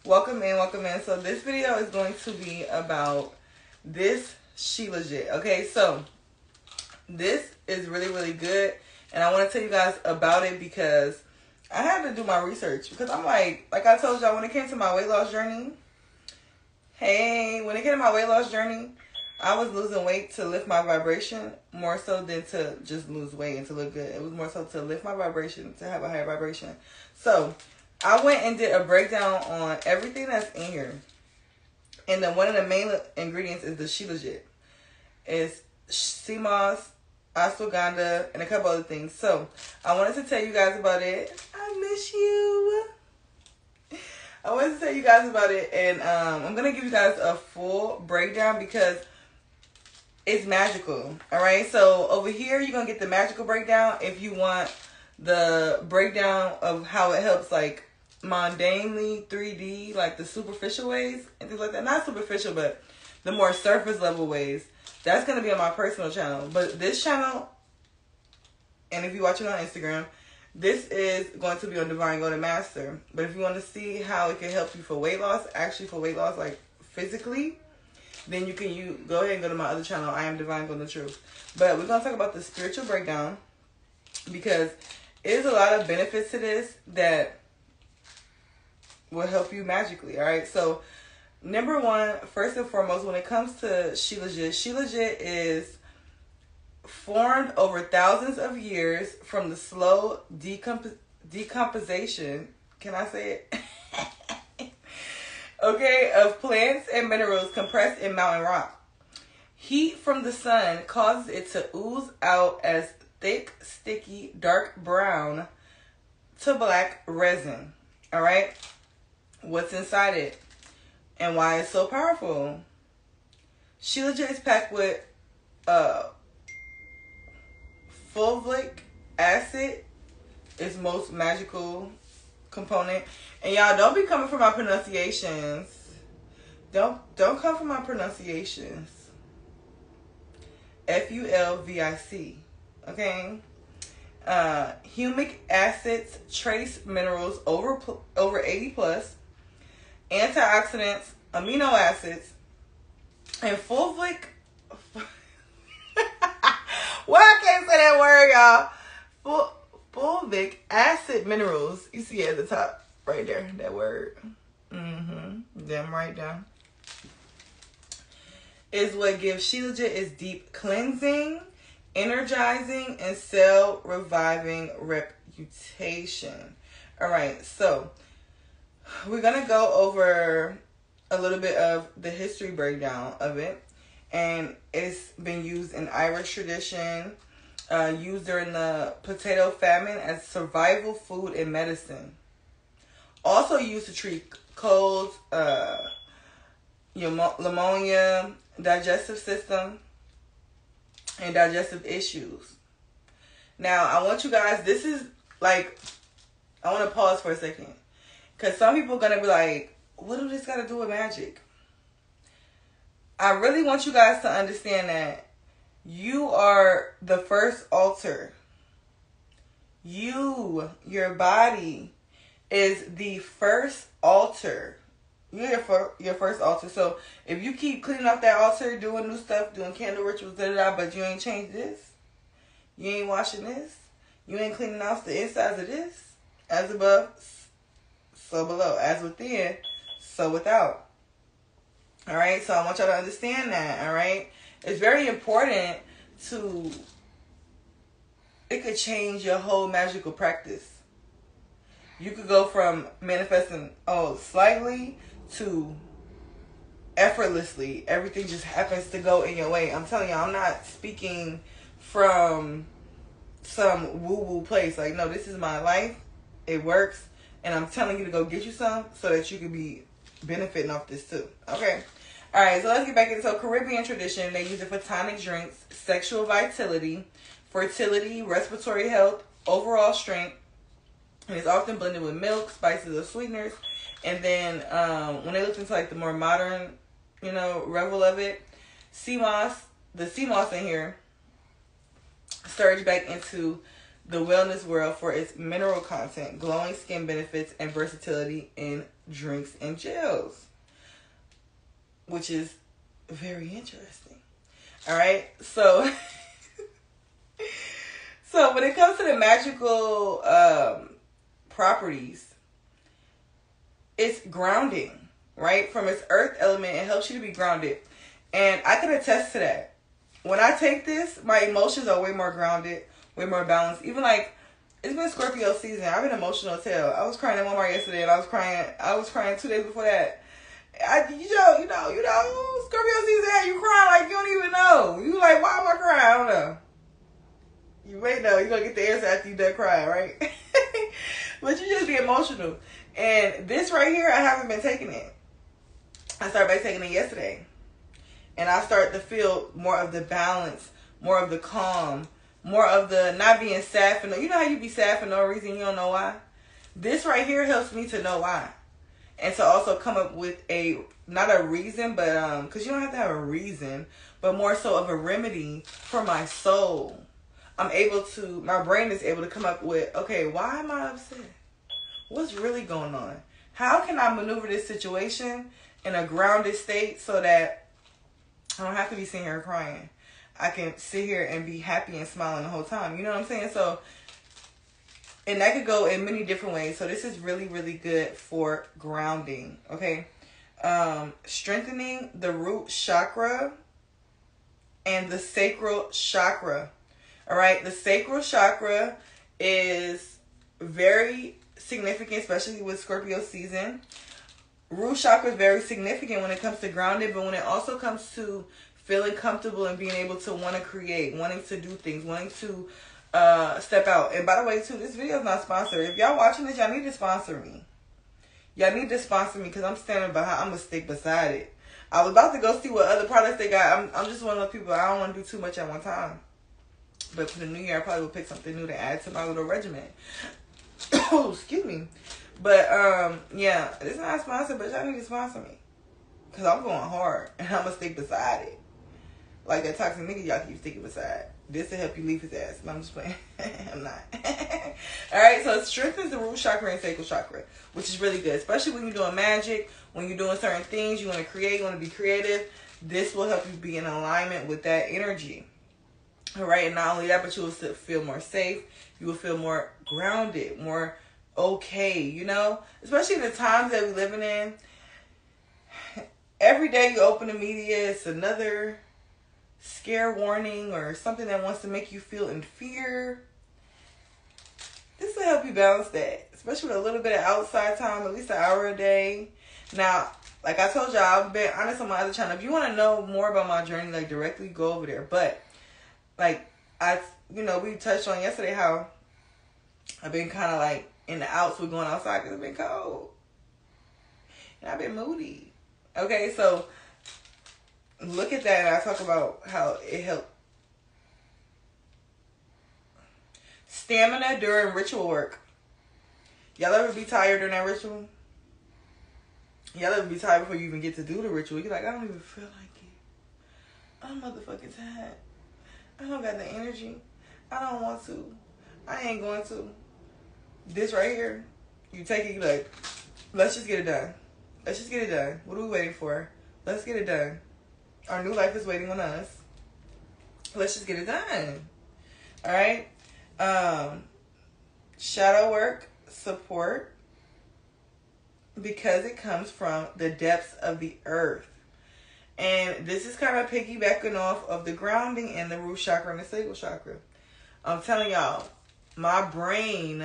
Welcome in, welcome in. So this video is going to be about this Shilajit. Okay, so this is really, really good. And I want to tell you guys about it because I had to do my research. Because I'm like I told y'all, when it came to my weight loss journey, I was losing weight to lift my vibration more so than to just lose weight and to look good. It was more so to lift my vibration, to have a higher vibration. So I went and did a breakdown on everything that's in here. And then one of the main ingredients is the Shilajit. It's sea moss, ashwagandha, and a couple other things. So I wanted to tell you guys about it. I miss you. I wanted to tell you guys about it. And I'm going to give you guys a full breakdown because it's magical. Alright, so over here you're going to get the magical breakdown if you want the breakdown of how it helps, like mundanely 3D, like the superficial ways and things like that. Not superficial, but the more surface level ways. That's going to be on my personal channel. But this channel, and if you watch it on Instagram, this is going to be on Divine Golden Master. But if you want to see how it can help you for weight loss, actually for weight loss, like physically, then you go ahead and go to my other channel, I Am Divine Golden Truth. But we're going to talk about the spiritual breakdown because there's a lot of benefits to this that will help you magically. All right. So number one, first and foremost, when it comes to Shilajit is formed over thousands of years from the slow decomposition. Can I say it? Okay, of plants and minerals compressed in mountain rock. Heat from the sun causes it to ooze out as thick, sticky, dark brown to black resin. All right? What's inside it and why it's so powerful? Shilajit is packed with fulvic acid, its most magical component. And y'all, don't be coming for my pronunciations. Don't come for my pronunciations. Fulvic. Okay. Humic acids, trace minerals over 80 plus, antioxidants, amino acids, and fulvic. Why I can't say that word, y'all? Fulvic acid minerals. You see it at the top, right there, that word. Them right down. Is what gives Shilajit its deep cleansing, energizing, and cell reviving reputation. All right, so we're gonna go over a little bit of the history breakdown of it, and it's been used in Irish tradition, used during the potato famine as survival food and medicine. Also used to treat colds, pneumonia, digestive system, and digestive issues. Now, I want you guys, this is like, I want to pause for a second. Because some people are going to be like, what do this got to do with magic? I really want you guys to understand that you are the first altar. Your body is the first altar. You're your first altar. So if you keep cleaning up that altar, doing new stuff, doing candle rituals, but you ain't changed this, you ain't washing this, you ain't cleaning off the insides of this, as above, so below, as within, so without. All right, so I want y'all to understand that. All right, it's very important it could change your whole magical practice. You could go from manifesting slightly to effortlessly. Everything just happens to go in your way. I'm telling you, I'm not speaking from some woo-woo place. Like, no, this is my life. It works. And I'm telling you to go get you some so that you can be benefiting off this too. Okay. All right, so let's get back into so Caribbean tradition. They use it for tonic drinks, sexual vitality, fertility, respiratory health, overall strength. And it's often blended with milk, spices, or sweeteners. And then when they looked into like the more modern, revel of it, the sea moss in here surged back into the wellness world for its mineral content, glowing skin benefits, and versatility in drinks and gels, which is very interesting. All right, so so when it comes to the magical properties, it's grounding, right? From its earth element, it helps you to be grounded. And I can attest to that. When I take this, my emotions are way more grounded, way more balanced. Even like, it's been Scorpio season. I've been emotional as hell. I was crying at Walmart yesterday, and I was crying 2 days before that. You know, Scorpio season, you crying like you don't even know. You like, why am I crying? I don't know. You may know. You're going to get the answer after you done crying, right? But you just be emotional. And this right here, I haven't been taking it. I started by taking it yesterday. And I start to feel more of the balance, more of the calm, more of the not being sad for no. You know how you be sad for no reason, you don't know why? This right here helps me to know why. And to also come up with not a reason, but because you don't have to have a reason, but more so of a remedy for my soul. My brain is able to come up with, okay, why am I upset? What's really going on? How can I maneuver this situation in a grounded state so that I don't have to be sitting here crying? I can sit here and be happy and smiling the whole time. You know what I'm saying? So, and that could go in many different ways. So this is really, really good for grounding. Okay. Strengthening the root chakra and the sacral chakra. All right. The sacral chakra is very significant, especially with Scorpio season. Root chakra is very significant when it comes to grounding, but when it also comes to feeling comfortable and being able to want to create, wanting to do things, wanting to step out. And by the way, too, this video is not sponsored. If y'all watching this, y'all need to sponsor me. Y'all need to sponsor me because I'm standing behind. I'm going to stick beside it. I was about to go see what other products they got. I'm just one of those people. I don't want to do too much at one time. But for the new year, I probably will pick something new to add to my little regimen. Oh, excuse me. But, yeah, it's not sponsored, but y'all need to sponsor me. Because I'm going hard, and I'm going to stick beside it. Like that toxic nigga y'all keep sticking beside. This will help you leave his ass. No, I'm just playing. I'm not. Alright, so it strengthens the root chakra and sacral chakra, which is really good. Especially when you're doing magic, when you're doing certain things, you want to create, you want to be creative. This will help you be in alignment with that energy. Alright, and not only that, but you will feel more safe. You will feel more grounded, more okay, you know? Especially in the times that we're living in. Every day you open the media, it's another scare warning or something that wants to make you feel in fear. This will help you balance that, especially with a little bit of outside time, at least an hour a day. Now, like I told y'all, I've been honest on my other channel. If you want to know more about my journey, like directly, go over there. But like we touched on yesterday how I've been kind of like in the outs with going outside because it's been cold and I've been moody. Okay, so look at that, and I talk about how it helped. Stamina during ritual work. Y'all ever be tired during that ritual? Y'all ever be tired before you even get to do the ritual? You're like, I don't even feel like it. I'm motherfucking tired. I don't got the energy. I don't want to. I ain't going to. This right here, you take it, you like, let's just get it done. Let's just get it done. What are we waiting for? Let's get it done. Our new life is waiting on us. Let's just get it done. All right. Shadow work support because it comes from the depths of the earth. And this is kind of piggybacking off of the grounding and the root chakra and the sacral chakra. I'm telling y'all, my brain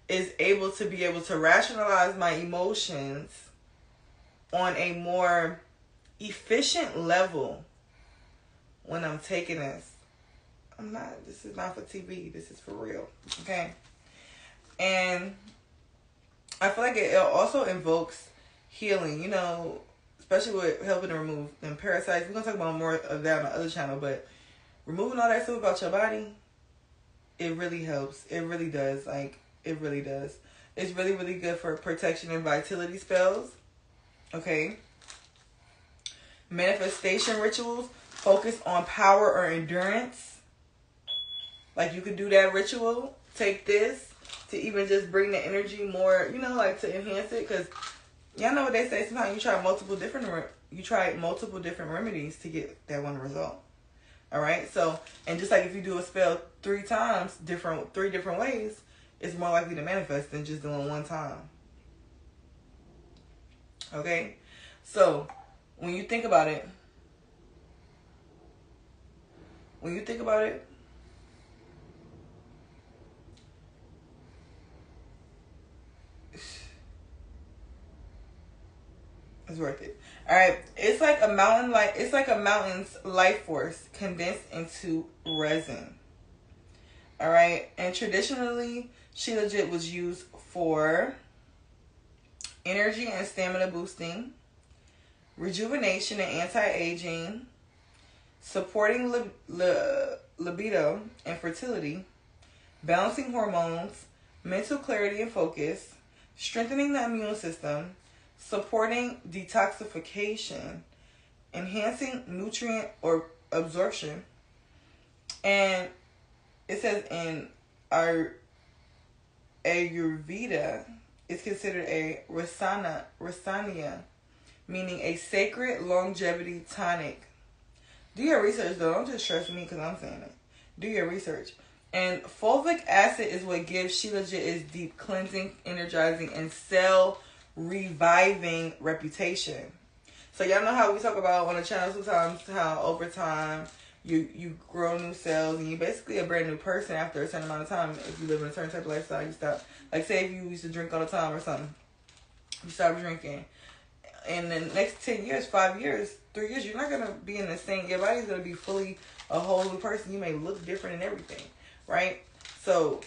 is able to rationalize my emotions on a more efficient level when I'm taking this. This is not for TV. This is for real. Okay? And I feel like it also invokes healing, especially with helping to remove them parasites. We're going to talk about more of that on the other channel, but removing all that stuff about your body, it really helps. It really does. It really does. It's really, really good for protection and vitality spells. Okay? Manifestation rituals focus on power or endurance. Like you could do that ritual take this to even just bring the energy more, you know, like to enhance it. Because y'all know what they say, sometimes you try multiple different remedies to get that one result. All right, so, and just like if you do a spell 3 times, 3 different ways, it's more likely to manifest than just doing one time. Okay, so when you think about it, it's worth it. All right, it's like a mountain's life force condensed into resin. All right, and traditionally, Shilajit was used for energy and stamina boosting, rejuvenation and anti-aging, supporting libido and fertility, balancing hormones, mental clarity and focus, strengthening the immune system, supporting detoxification, enhancing nutrient or absorption, and it says in our Ayurveda, it's considered a rasania, meaning a sacred longevity tonic. Do your research though. Don't just trust me because I'm saying it. Do your research. And fulvic acid is what gives Shilajit its deep cleansing, energizing, and cell reviving reputation. So y'all know how we talk about on the channel sometimes how over time you grow new cells and you're basically a brand new person after a certain amount of time. If you live in a certain type of lifestyle, you stop. Like say if you used to drink all the time or something, you stop drinking. In the next 10 years, 5 years, 3 years, you're not going to be in the same, your body's going to be fully a whole new person. You may look different and everything, right? So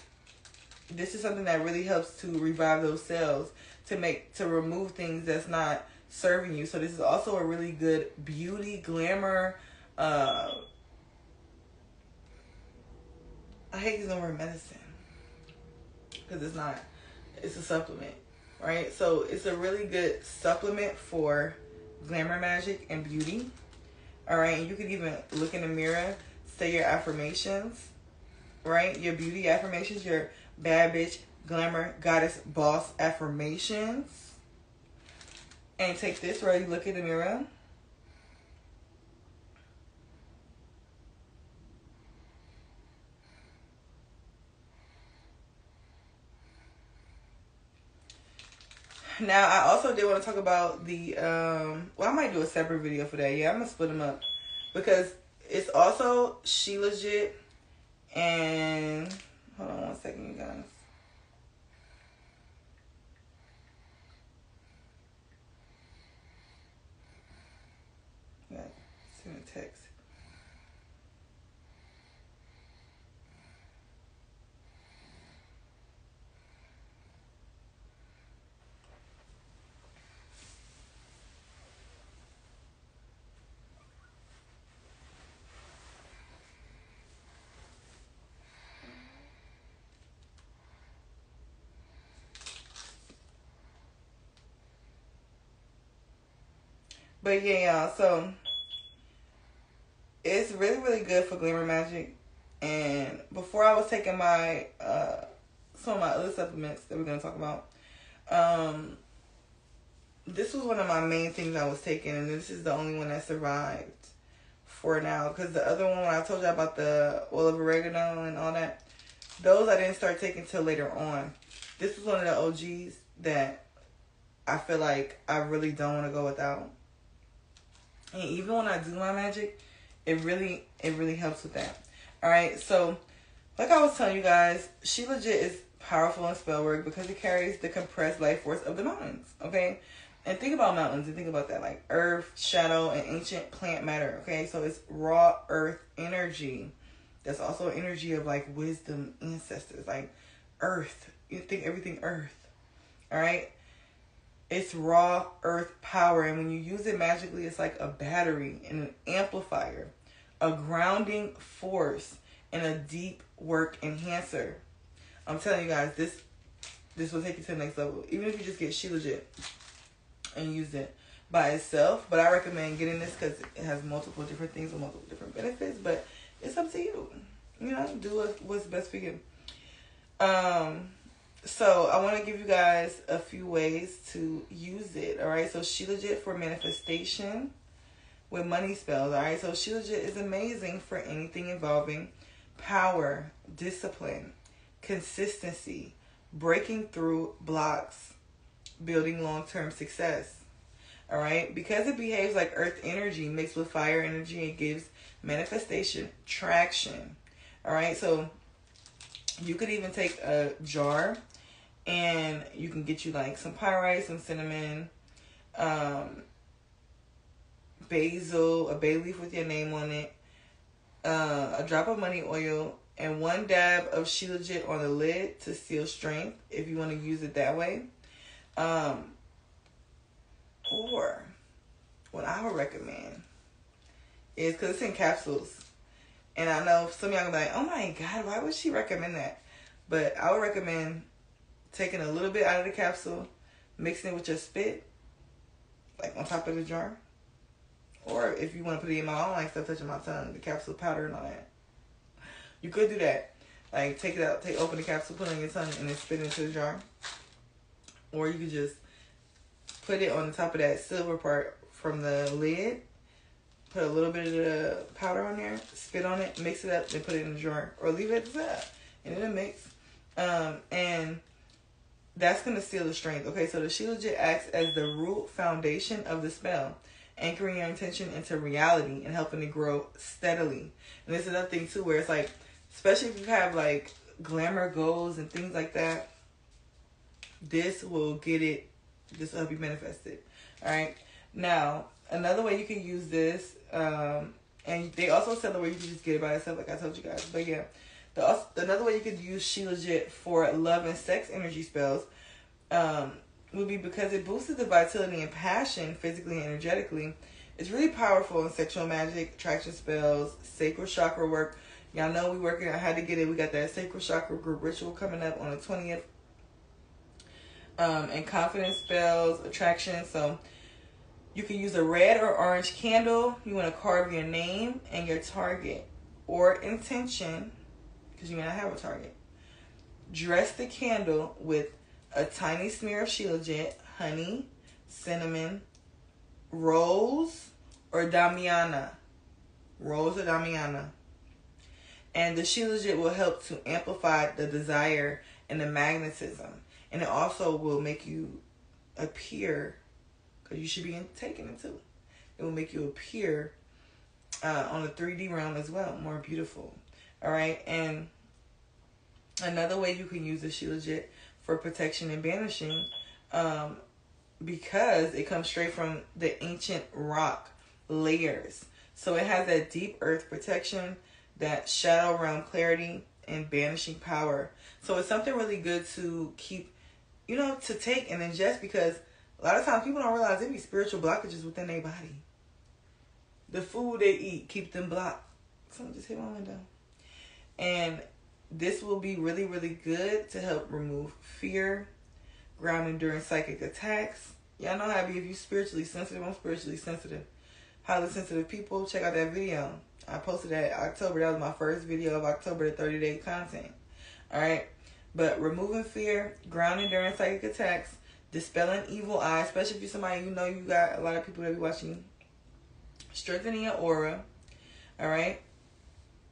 this is something that really helps to revive those cells, to remove things that's not serving you. So this is also a really good beauty, glamour, I hate using the word medicine because it's not, it's a supplement, right? So it's a really good supplement for glamour magic and beauty. All right, and you can even look in the mirror, say your affirmations, right? Your beauty affirmations, your bad bitch, glamour, goddess, boss affirmations. And take this where you look in the mirror. Now, I also did want to talk about the, well, I might do a separate video for that. Yeah, I'm going to split them up. Because it's also Shilajit and, hold on one second, you guys. Yeah, send a text. But yeah, y'all, so it's really, really good for glamour magic. And before I was taking my, some of my other supplements that we're going to talk about, this was one of my main things I was taking, and this is the only one that survived for now. Because the other one, when I told you about the oil of oregano and all that, those I didn't start taking till later on. This was one of the OGs that I feel like I really don't want to go without. And even when I do my magic, it really helps with that. All right, so like I was telling you guys, Shilajit is powerful in spell work because it carries the compressed life force of the mountains. Okay, and think about mountains and think about that, like earth, shadow, and ancient plant matter. Okay, so it's raw earth energy. That's also energy of like wisdom, ancestors, like earth. You think everything earth. All right. It's raw earth power, and when you use it magically, it's like a battery and an amplifier, a grounding force, and a deep work enhancer. I'm telling you guys, this will take you to the next level. Even if you just get Shilajit and use it by itself, but I recommend getting this because it has multiple different things with multiple different benefits. But it's up to you. You know, do what's best for you. So I want to give you guys a few ways to use it. All right. So Shilajit for manifestation with money spells. All right. So Shilajit is amazing for anything involving power, discipline, consistency, breaking through blocks, building long-term success. All right. Because it behaves like earth energy mixed with fire energy, it gives manifestation traction. All right. So you could even take a jar and you can get you like some pyrite, some cinnamon, basil, a bay leaf with your name on it, a drop of money oil, and 1 dab of Shilajit on the lid to seal strength if you want to use it that way. Or what I would recommend is, because it's in capsules, and I know some of y'all gonna be like, oh my God, why would she recommend that? But I would recommend taking a little bit out of the capsule, mixing it with your spit, like on top of the jar. Or if you want to put it in my own, like stuff touching my tongue, the capsule powder and all that. You could do that. Like take it out, open the capsule, put it on your tongue, and then spit it into the jar. Or you could just put it on the top of that silver part from the lid, put a little bit of the powder on there, spit on it, mix it up, then put it in the jar. Or leave it at the side, and it'll mix. And that's going to seal the strength. Okay, so the Shilajit acts as the root foundation of the spell, anchoring your intention into reality and helping it grow steadily. And there's another thing too, where it's like, especially if you have like glamour goals and things like that, this will help you manifest it. All right. Now, another way you can use this, and they also sell it where you can just get it by itself, like I told you guys. But yeah, another way you could use Shilajit for love and sex energy spells would be because it boosted the vitality and passion physically and energetically. It's really powerful in sexual magic, attraction spells, sacral chakra work. Y'all know we working on how to get it. We got that sacral chakra group ritual coming up on the 20th. And confidence spells, attraction. So you can use a red or orange candle. You want to carve your name and your target or intention, because you may not have a target. Dress the candle with a tiny smear of Shilajit, honey, cinnamon, rose or damiana. Rose or damiana. And the Shilajit will help to amplify the desire and the magnetism. And it also will make you appear, because you should be taking it too. It will make you appear on the 3D realm as well, more beautiful. All right. And another way you can use the Shilajit for protection and banishing, because it comes straight from the ancient rock layers. So it has that deep earth protection, that shadow realm clarity, and banishing power. So it's something really good to keep, to take and ingest, because a lot of times people don't realize there be spiritual blockages within their body. The food they eat keep them blocked. Someone just hit my window. And this will be really, really good to help remove fear, grounding during psychic attacks. Y'all know how it be if you're spiritually sensitive. I'm spiritually sensitive. Highly sensitive people, check out that video. I posted that in October. That was my first video of October, the 30-day content. All right. But removing fear, grounding during psychic attacks, dispelling evil eye, especially if you're somebody you got a lot of people that be watching you. Strengthening your aura. All right.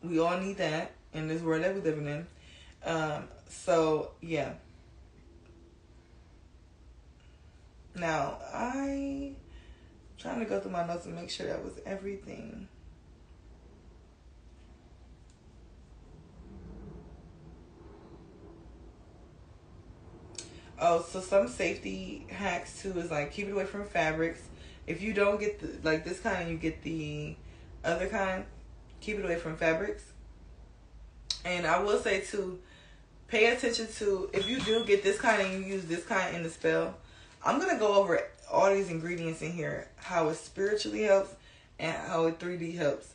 We all need that in this world that we're living in. So, yeah. Now, I'm trying to go through my notes and make sure that was everything. Oh, so some safety hacks too is like keep it away from fabrics. If you don't get this kind and you get the other kind, keep it away from fabrics. And I will say too, pay attention to, if you do get this kind and you use this kind in the spell, I'm going to go over all these ingredients in here, how it spiritually helps and how it 3D helps.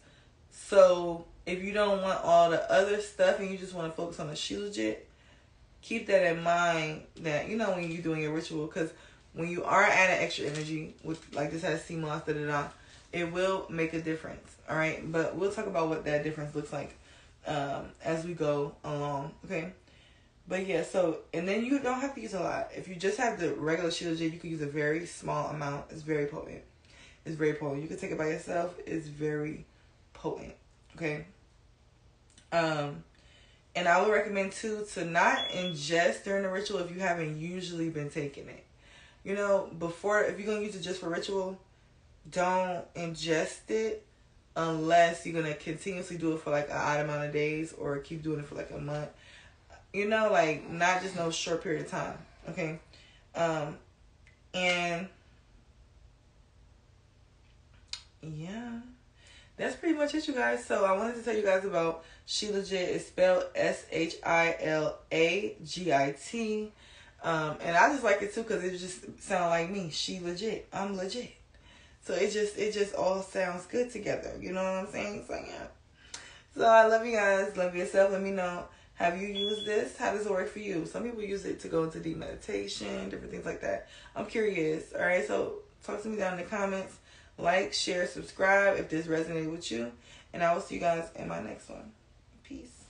So if you don't want all the other stuff and you just want to focus on the Shilajit, keep that in mind that, when you're doing your ritual, because when you are adding extra energy, with like this has sea moss, it will make a difference. All right. But we'll talk about what that difference looks like as we go along. Okay. But yeah, so, and then you don't have to use a lot. If you just have the regular Shilajit, you can use a very small amount. It's very potent. It's very potent. You can take it by yourself. It's very potent. Okay. And I would recommend too to not ingest during the ritual if you haven't usually been taking it. You know, before, if you're going to use it just for ritual, don't ingest it unless you're going to continuously do it for like an odd amount of days or keep doing it for like a month. You know, like not just no short period of time. Okay. And yeah, that's pretty much it, you guys. So I wanted to tell you guys about Shilajit. It's spelled Shilagit. And I just like it too because it just sounds like me. She legit. I'm legit. So it just all sounds good together. You know what I'm saying? So yeah. So I love you guys. Love yourself. Let me know. Have you used this? How does it work for you? Some people use it to go into deep meditation, different things like that. I'm curious. All right. So talk to me down in the comments. Like, share, subscribe if this resonated with you. And I will see you guys in my next one. Peace.